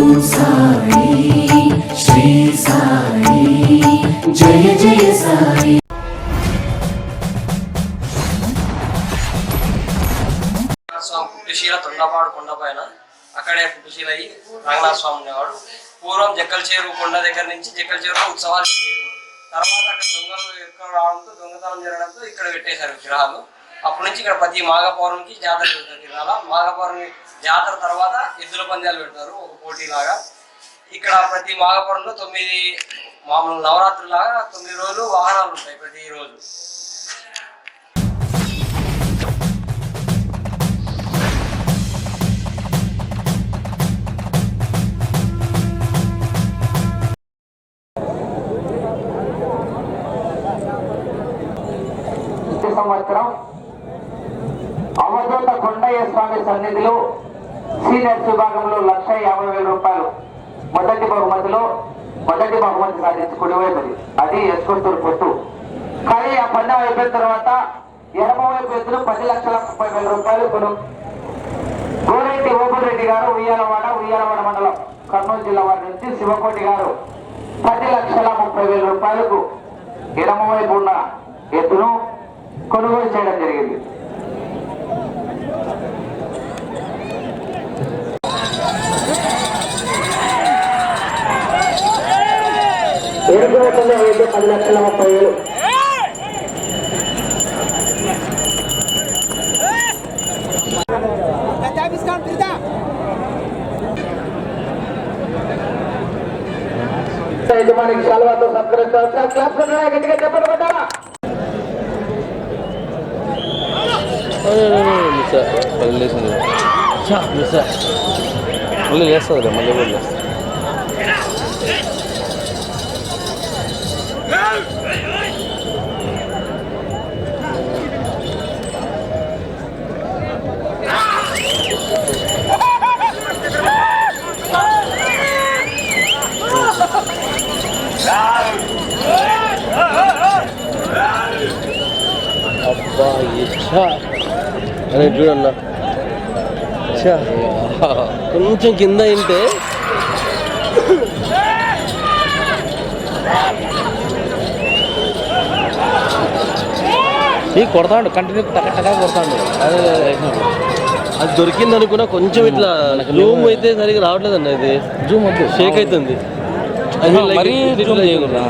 ఓం సాయి శ్రీ సాయి జయ జయ సాయి. స్వామి పుట్టిశీల తొండపాడు కొండ పైన అక్కడే పుట్టిశీల అయ్యి రంగనాథ స్వామి ఉండేవాడు. పూర్వం జక్కల చేరు కొండ దగ్గర నుంచి జక్కల చేరులో ఉత్సవాలు జరిగేవి. తర్వాత అక్కడ దొంగలు ఎక్కువ రావడంతో దొంగతనం జరగడంతో ఇక్కడ పెట్టేశారు విగ్రహాలు. అప్పటి నుంచి ఇక్కడ ప్రతి మాఘ పౌర్ణమికి జాతర జరుగుతుంది. తిరునాల మాఘ పౌర్ణమి జాతర తర్వాత ఎద్దుల పందాలు పెడతారు ఒక పోటీలాగా. ఇక్కడ ప్రతి మాఘ పౌర్ణమిలో 9 మామూలు నవరాత్రులాగా 9 రోజులు వాహనాలు ఉంటాయి ప్రతిరోజు. సంవత్సరం అవధూత కొండయ్య స్వామి సన్నిధిలో సీనియర్స్ విభాగంలో 1,50,000 రూపాయలు మొదటి బహుమతి సాధించి కుడివైపుది అది ఎస్కొత్తూరు పొట్టు. కానీ ఆ పందెం అయిపోయిన తర్వాత ఎడమవైపు ఎద్దులు 10,30,000 రూపాయలు గోరెడ్డి ఓబుల్ రెడ్డి గారు ఉయ్యాలవాడ మండలం కర్నూలు జిల్లా వారి నుంచి శివకోటి గారు 10,30,000 రూపాయలకు ఎడమవైపు ఉన్న ఎద్దును కొనుగోలు చేయడం జరిగింది. ఎరుపు రకంలో అయితే 10,30,000. యజమానికి శాలువాతో సత్కరిస్తారు. క్లాస్ గట్టిగా చెప్పండి కొట్టాలా. మళ్ళీ లేస్తుంది మళ్ళీ లేస్తుంది మళ్ళీ కూడా లేస్తుంది. అబ్బా ఇచ్చా అనే చూడన్నా కొంచెం కింద అయింటే కొడతాడు కంటిన్యూ టకటగా కొడతాడు. అదే అది దొరికింది అనుకున్నా కొంచెం ఇట్లా జూమ్ అయితే సరిగ్గా రావట్లేదు అన్న. ఇది జూమ్ వద్దు షేక్ అవుతుంది. అది మరీ జూమ్ చేయకూడదు.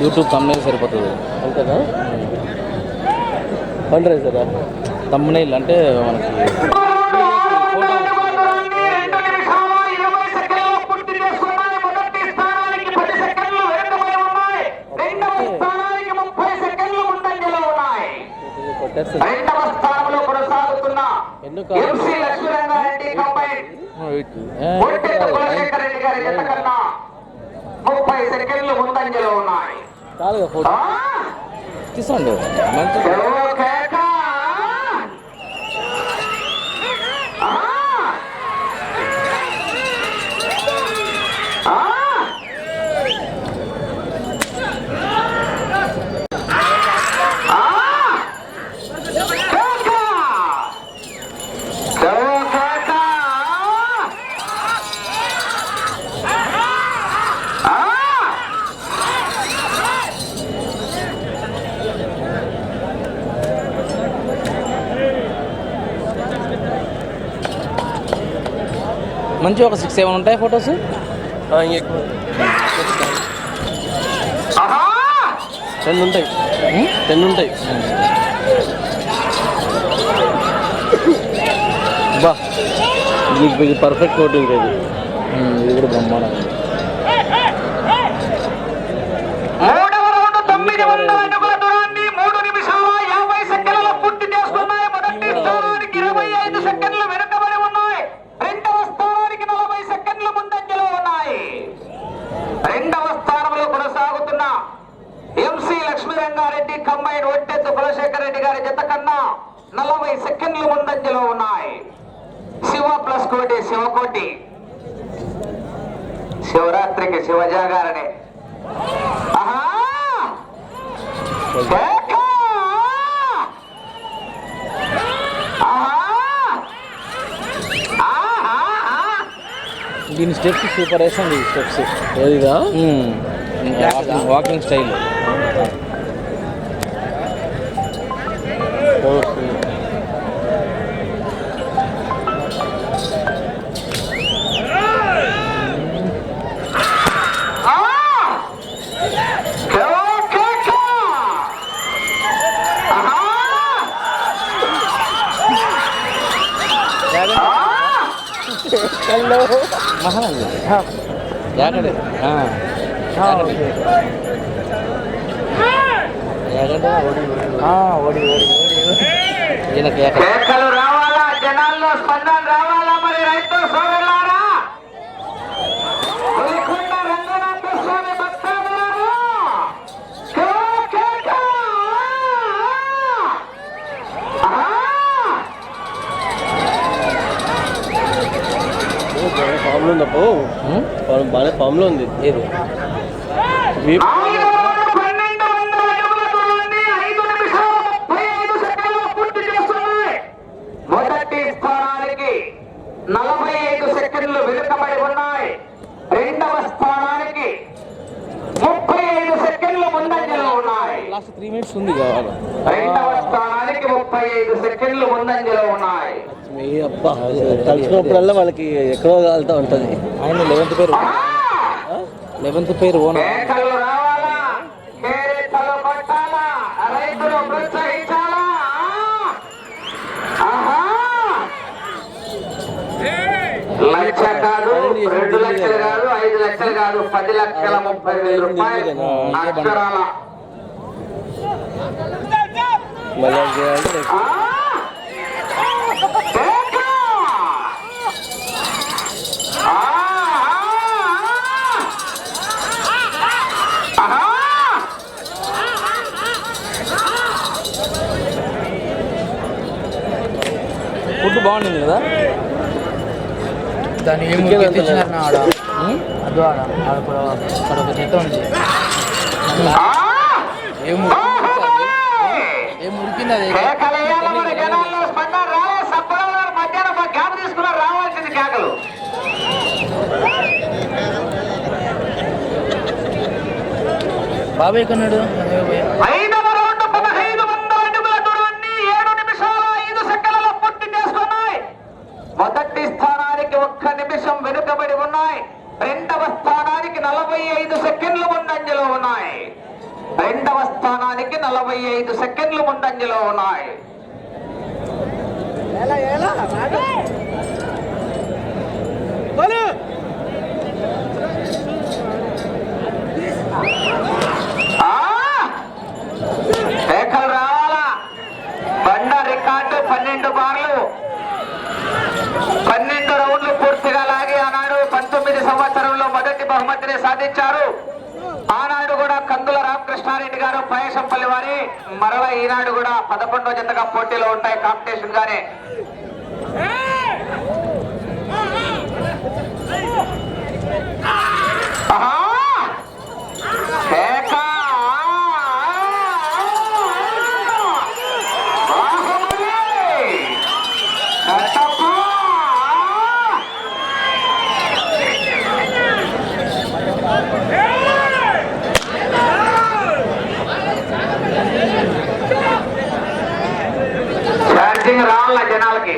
యూట్యూబ్ తమ్నైల్ సరిపోతుంది అంతేనా. ఫండ్ రైజరా తమ్నైల్ అంటే మనకి చాలుగా ఫోటో తీసుకోండి మంచి మంచి ఒక 6-7 ఉంటాయి ఫొటోస్. ఇంకెక్కువ 10 ఉంటాయి. 10 ఉంటాయి. బా ఇది పర్ఫెక్ట్ ఫోటో. ఇంకా ఇది కూడా బ్రహ్మాండం. మూడవ రౌండ్ 900 అడుగుల దూరాన్ని 3 నిమిషాల 50 సెకండ్లలో పూర్తి చేసుకున్నాయి. మొదటి స్థానానికి 25 సెకండ్లు వెనుకబడి ఉన్నాయి. రెండవ స్థానానికి 40 సెకండ్లు ముందంజలో ఉన్నాయి. రెండవ స్థానంలో కొనసాగుతున్న ఎంసీ లక్ష్మీరంగారెడ్డి కంబైన్ ఒట్టెత్తు కులశేఖర్ రెడ్డి గారి జత కన్నా 40 సెకండ్లు ముందంజలో ఉన్నాయి. శివ ప్లస్ కోటి శివకోటి, శివరాత్రికి శివజాగారనే. దీని స్టెప్స్ సూపర్ వేసండి. స్టెప్స్ ఏదిగా వాకింగ్ స్టైల్. కేకలు రావాలా, జనాల్లో స్పందన రావాలా. మరి రైతు సోదరులారా, పులికొండ రంగనాథ స్వామి భక్తులారా, ఫామ్లో ఉందప్పో. బాగా ఫామ్లో ఉంది. ఏది 1200 అడుగుల దూరాన్ని 5 నిమిషాల 35 సెకండ్లు పూర్తి చేస్తున్నాయి. మొదటి స్థానానికి 45 సెకండ్లు వెనుకబడి ఉన్నాయి. రెండవ స్థానానికి 35 సెకండ్లు ముందంజలో ఉన్నాయి. లాస్ట్ 3 మినిట్స్ ఉంది కావాలి. రెండవ స్థానానికి 35 సెకండ్లు ముందంజలో ఉన్నాయి. కలిసినప్పుడల్లా వాళ్ళకి ఎక్కడో కాలుతూ ఉంటుంది. ఆయన 11th పేరు ఓన్. కేకలు రావాలా, కేరింతలు కొట్టాలా, రైతులు ప్రోత్సహించాలా. లక్ష కాదు, 2 లక్షలు కాదు, 5 లక్షలు కాదు, 10,30,000 రూపాయలు అక్షరాల. మళ్ళీ చేయాలి. ఫుడ్ బాగుంటుంది కదా. దాన్ని ఏం తెచ్చినారు ఆడ అదో ఆడ అక్కడ ఒక జత ఉంది. ఏం ఉరికింది అది. మధ్యాహ్నం క్యాబ్ తీసుకున్నారు, రావాల్సింది కేకలు. బాబాయ్ కొన్నాడు. 5వ రౌండ్ 1500 అడుగుల దూరాన్ని 7 నిమిషాల 5 సెకండ్లలో పూర్తి చేసుకున్నాయి. మొదటి స్థానానికి 1 నిమిషం వెనుకబడి ఉన్నాయి. రెండవ స్థానానికి 45 సెకండ్లు ముందంజలో ఉన్నాయి. రెండవ స్థానానికి 45 సెకండ్లు ముందంజలో ఉన్నాయి. కేకలు రావాలా. బండ రికార్డు 12 బార్లు, 12 రౌండ్లు పూర్తిగా లాగి ఆనాడు 19 సంవత్సరంలో మొదటి బహుమతిని సాధించారు. ఆనాడు కూడా కందుల రామకృష్ణారెడ్డి గారు పయేశంపల్లి వారి మరల ఈనాడు కూడా 11వ జతగా పోటీలో ఉంటాయి కాంపిటీషన్ గానే. ఛార్జింగ్ రావాల జనాలకి.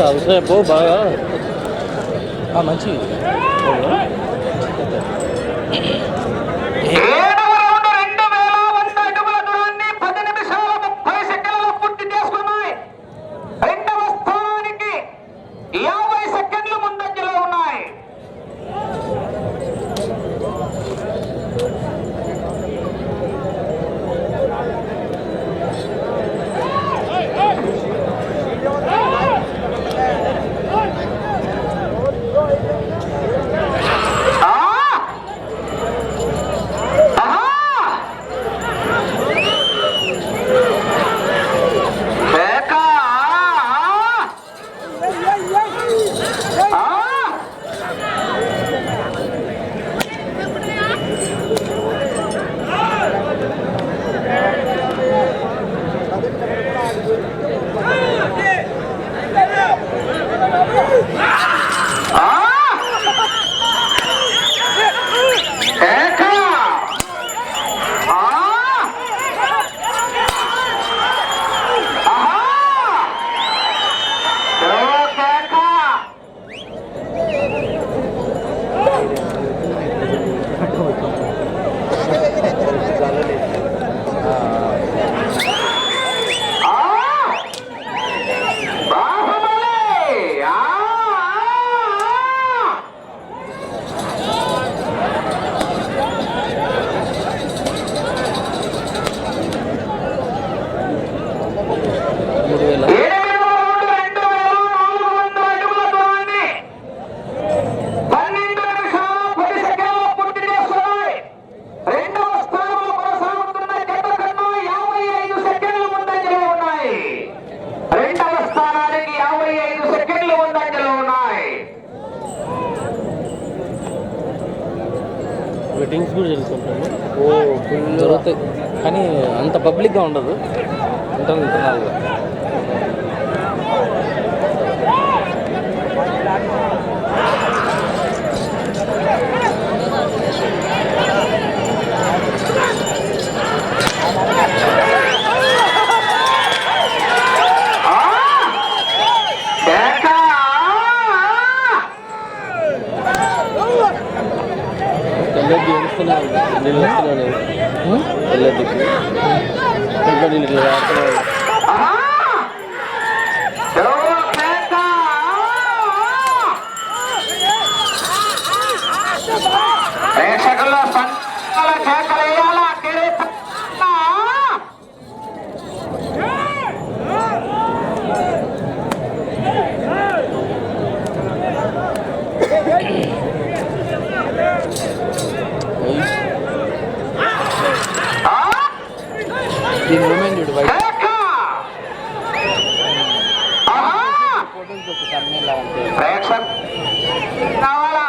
అవసరం పో బాగా మంచి ఏడవ రౌండ్ 2100 అడుగుల దూరాన్ని 10 నిమిషాల 30 సెకండ్లలో పూర్తి చేసుకున్నాయి. రెండవ స్థానానికి 50 సెకండ్లు ముందంజలో ఉన్నాయి. వెడ్డింగ్స్ కూడా జరుగుతుంటాయి. ఫుల్ జరుగుతాయి కానీ అంత పబ్లిక్గా ఉండదు. ఇంటర్నల్గా తెల్లది వస్తున్నాను నీళ్ళు వస్తున్నాను తెల్లదికి నీళ్ళు రాస్తున్నాను. ప్రేక్షకుల్లో కేకలేయాలా దీని మూమెంట్ చూడు బయట ప్రేక్షకు కావాలా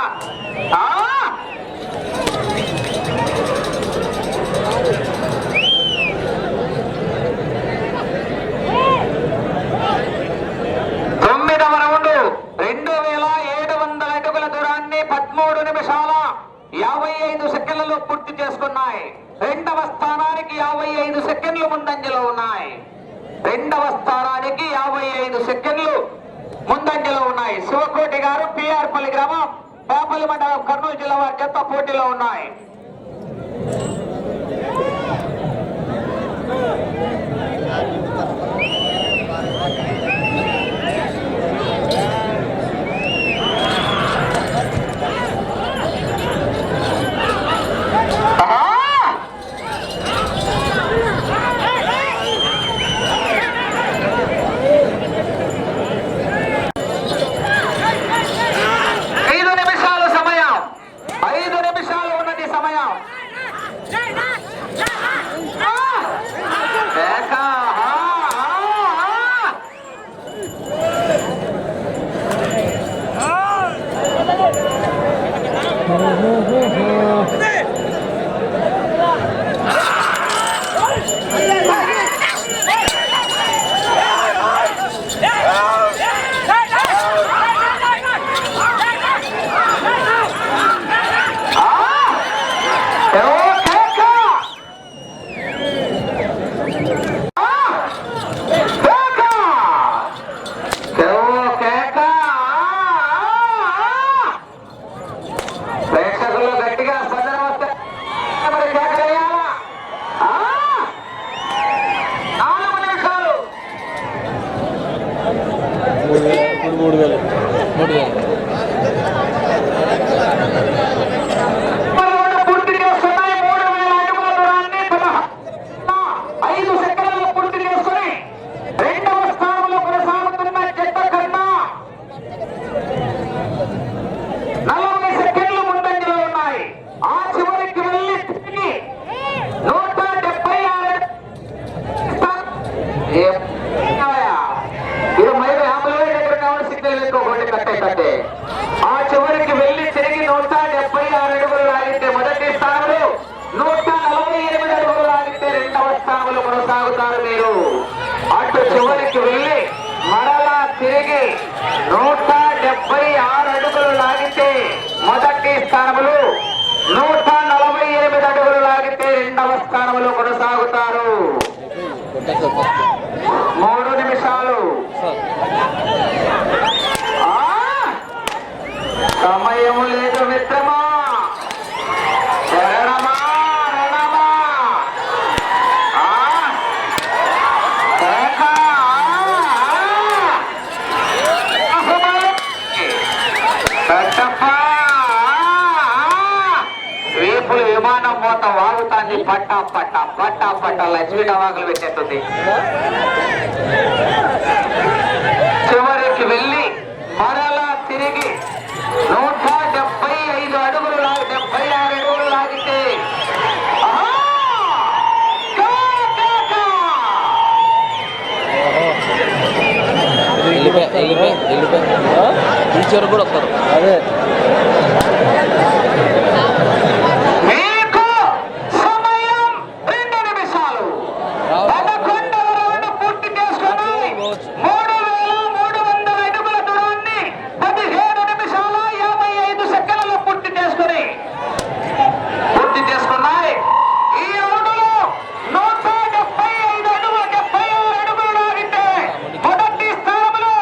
9వ రౌండ్ 2700 అడుగుల దూరాన్ని 13 నిమిషాల 55 సెకండ్లలో పూర్తి చేసుకున్నాయి. రెండవ స్థానానికి 55 సెకండ్లు ముందంజలో ఉన్నాయి. రెండవ స్థానానికి 55 సెకండ్లు ముందంజలో ఉన్నాయి. శివకోటి గారు పిఆర్పల్లి గ్రామం పేపల్లి మండలం కర్నూలు జిల్లా వారి జత పోటీలో ఉన్నాయి. స్థానంలో కొనసాగుతారు. 3 నిమిషాలు. సమయం లేదు మిత్రమా. శరణమా రణమా. రేపులు విమానం మోత వాగుతాంది. పట్టా పట్టా పట్టా పట్టా లక్ష్మీ డవాకులు పెట్టేస్తుంది. చివరికి వెళ్ళి మరలా తిరిగి 175 అడుగులు 76 అడుగులు లాగితే టీచర్ కూడా వస్తారు. అదే మీకు సమయం 2 నిమిషాలు. 11వ రౌండ్ పూర్తి చేసుకొని 3,300 అడుగుల దూరాన్ని 17 నిమిషాల 55 సెకండ్లలో పూర్తి చేసుకున్నాయి. ఈ రౌండ్లో 175 అడుగులు 76 అడుగులు లాగితే మొదటి స్థానంలో,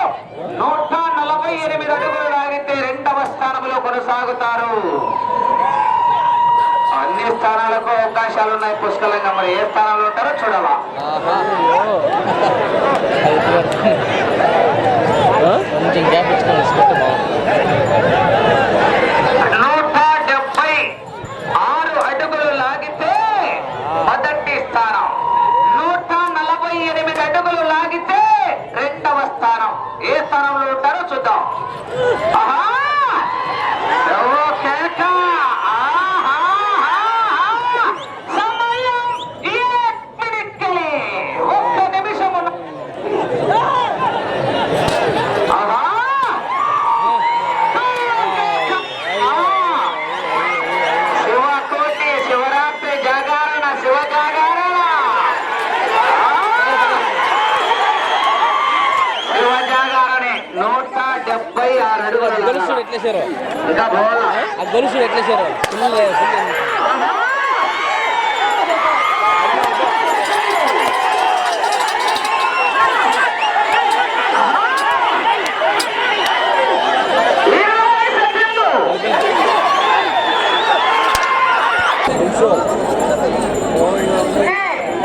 148 అడుగులు లాగితే 2వ స్థానంలో కొనసాగుతారు. అన్ని స్థానాలకు అవకాశాలు ఉన్నాయి పుష్కలంగా. మరి ఏ స్థానంలో ఉంటారో చూడవా. కొంచెం గ్యాప్ ఇచ్చుకొని వేసుకుంటే బాగుంటుంది. 176 అడుగులు లాగితే మొదటి స్థానం, 148 అడుగులు లాగితే 2వ స్థానం. ఏ స్థానంలో ఉంటారో చూద్దాం. ఆహా! ఎవరో కేక! ఆహా! సమయం 1 నిమిషం. ఆహా! శివకోటి శివరాత్రి జాగారణ, శివ జాగారణ, శివ జాగారణే. 176 అడుగులు. గొలుసుడు ఎట్లేసారో, ఇంకా బోలా. ఆ గొలుసుడు ఎట్లేసారో ఫుల్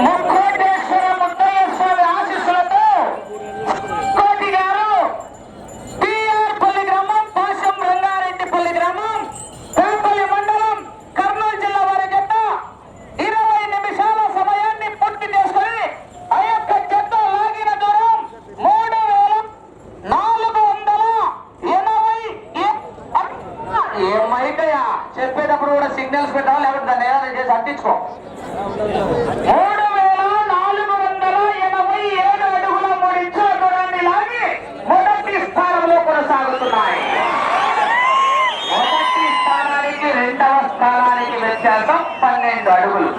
ముక్కోటేశ్వర ముత్తయ్య స్వామి ఆశీస్సులతో కోటి గారు టిఆర్ పల్లి గ్రామం, పాశం రంగారెడ్డిపల్లి గ్రామం, పేపల్లి మండలం, కర్నూలు జిల్లా వారి జత 20 నిమిషాల సమయాన్ని పూర్తి చేసుకొని ఆ యొక్క జత లాగిన దూరం 3,480. ఏమైతయా చెప్పేటప్పుడు కూడా సిగ్నల్స్ పెట్టాలి, లేకపోతే దాన్ని ఏదైనా చేసి అంటించుకో. 3,487 అడుగుల 3 ఇంచుల దూరాన్ని లాగి మొదటి స్థానంలో కొనసాగుతున్నాయి. మొదటి స్థానానికి 2వ స్థానానికి వ్యత్యాసం 12 అడుగులు.